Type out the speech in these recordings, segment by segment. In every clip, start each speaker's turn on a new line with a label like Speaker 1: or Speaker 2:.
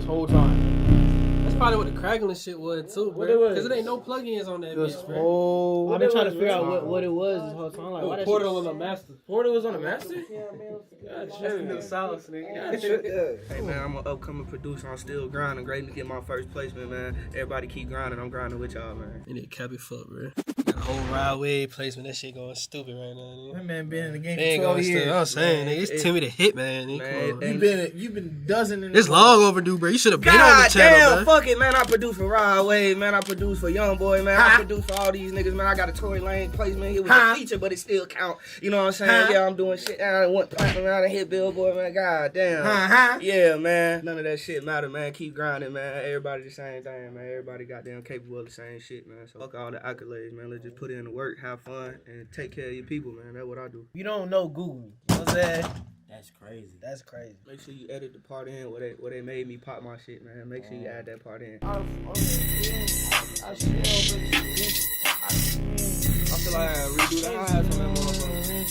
Speaker 1: this whole time.
Speaker 2: That's probably what the crackling shit was too, bro. Because it ain't no plugins on that bitch, bro.
Speaker 1: I've been trying to figure out what it was this whole time. Like, why
Speaker 2: Portal on the master.
Speaker 1: Portal was on the master?
Speaker 2: That's the sauce, nigga.
Speaker 3: Hey man, I'm an upcoming producer. I'm still grinding. Great to get my first placement, man. Everybody keep grinding. I'm grinding with y'all, man.
Speaker 2: You need to cap it fuck, bro. Got a whole ride wave placement. That shit going stupid right now, nigga.
Speaker 1: That man been in the game for 12 years.
Speaker 2: I'm saying, nigga, it's Timmydahitman,
Speaker 1: nigga. You've been dozen.
Speaker 2: It's long overdue, bro. You should have been on the channel,
Speaker 3: damn, fuck it, man. I produce for Rod Wave, man. I produce for Young Boy, man. I produce for all these niggas, man. I got a Tory Lane placement. It was a feature, but it still count. You know what I'm saying? Yeah, I'm doing shit. I want platinum. I done hit Billboard, man. God damn. Yeah, man. None of that shit matter, man. Keep grinding, man. Everybody the same thing, man. Everybody goddamn capable of the same shit, man. So fuck all the accolades, man. Let's just put in the work, have fun, and take care of your people, man. That's what I do.
Speaker 1: You don't know Google. You know what I'm saying?
Speaker 4: That's crazy.
Speaker 1: That's crazy.
Speaker 3: Make sure you edit the part in where they made me pop my shit, man. Make sure you add that part in.
Speaker 2: I feel like I redo the highs on that motherfucker.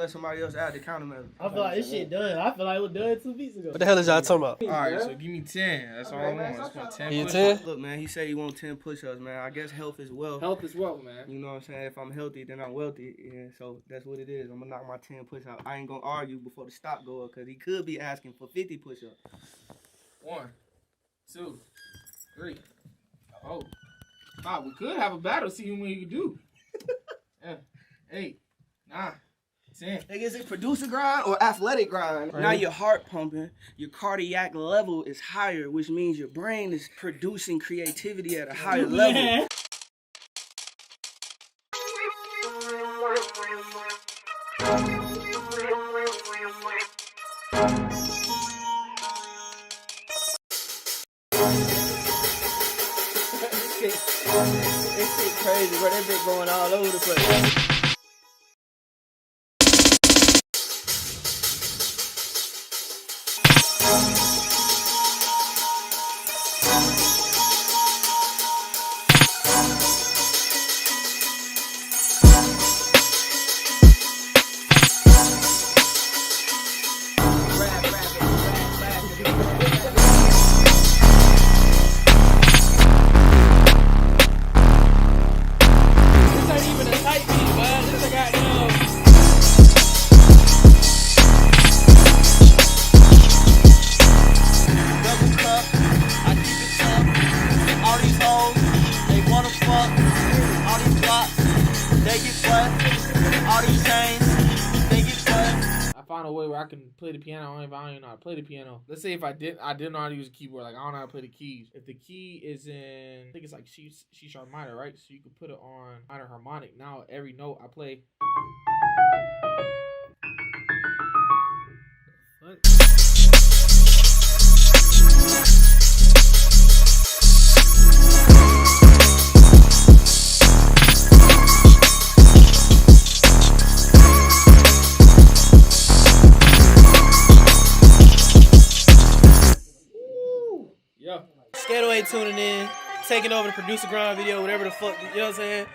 Speaker 3: Somebody else add the countermeasure.
Speaker 1: I feel like this shit done. I feel like it was done 2 weeks ago.
Speaker 2: What the hell is y'all talking about?
Speaker 5: Alright, so give me 10. That's all I want. Let's put 10
Speaker 2: You
Speaker 5: push-ups.
Speaker 2: 10?
Speaker 3: Look, man, he said he want 10 push-ups, man. I guess health is wealth.
Speaker 5: Health is wealth, man.
Speaker 3: You know what I'm saying? If I'm healthy, then I'm wealthy. Yeah, so that's what it is. I'm gonna knock my 10 push-ups. I ain't gonna argue before the stop go up because he could be asking for 50 push-ups.
Speaker 5: 1, 2, 3, 4, 5. We could have a battle, see what we can do. 8, 9, 10.
Speaker 3: Nigga, is it producer grind or athletic grind? Right. Now your heart pumping, your cardiac level is higher, which means your brain is producing creativity at a higher level. This shit crazy, bro. That bitch going all over the place.
Speaker 5: Find a way where I can play the piano. I don't even know how to play the piano. Let's say if I didn't know how to use a keyboard. Like, I don't know how to play the keys. If the key is in, I think it's like C sharp minor, right? So you can put it on minor harmonic. Now every note I play. What?
Speaker 1: Skateway tuning in, taking over the producer grind video, whatever the fuck, you know what I'm saying?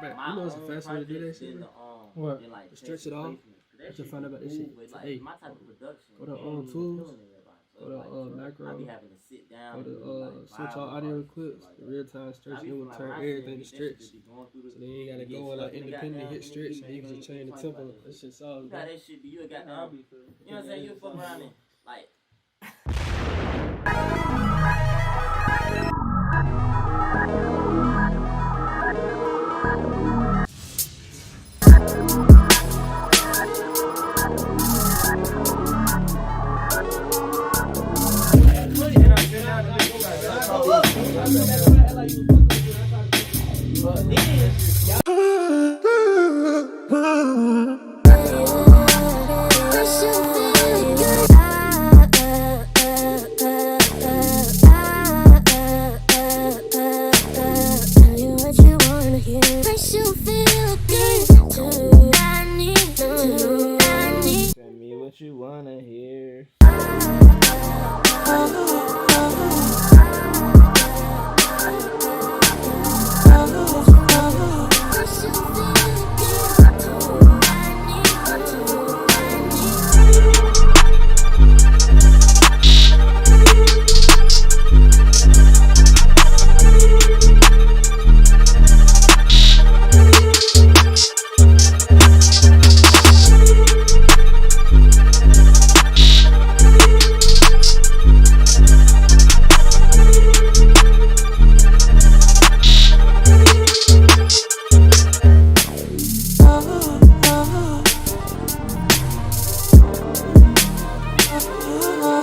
Speaker 2: You know it's a fast way to do that shit, bro?
Speaker 5: What?
Speaker 2: Stretch it off. I just found out about this shit. Hey, go to tools. Go to macro. Go to switch all audio clips. Real time stretch. It will turn everything to stretch. So then you ain't gotta go and like independently hit stretch. And you can just change the tempo. That shit solid.
Speaker 4: That shit be you got now. You know what I'm saying? You fuck around and like.
Speaker 6: Makes you feel good.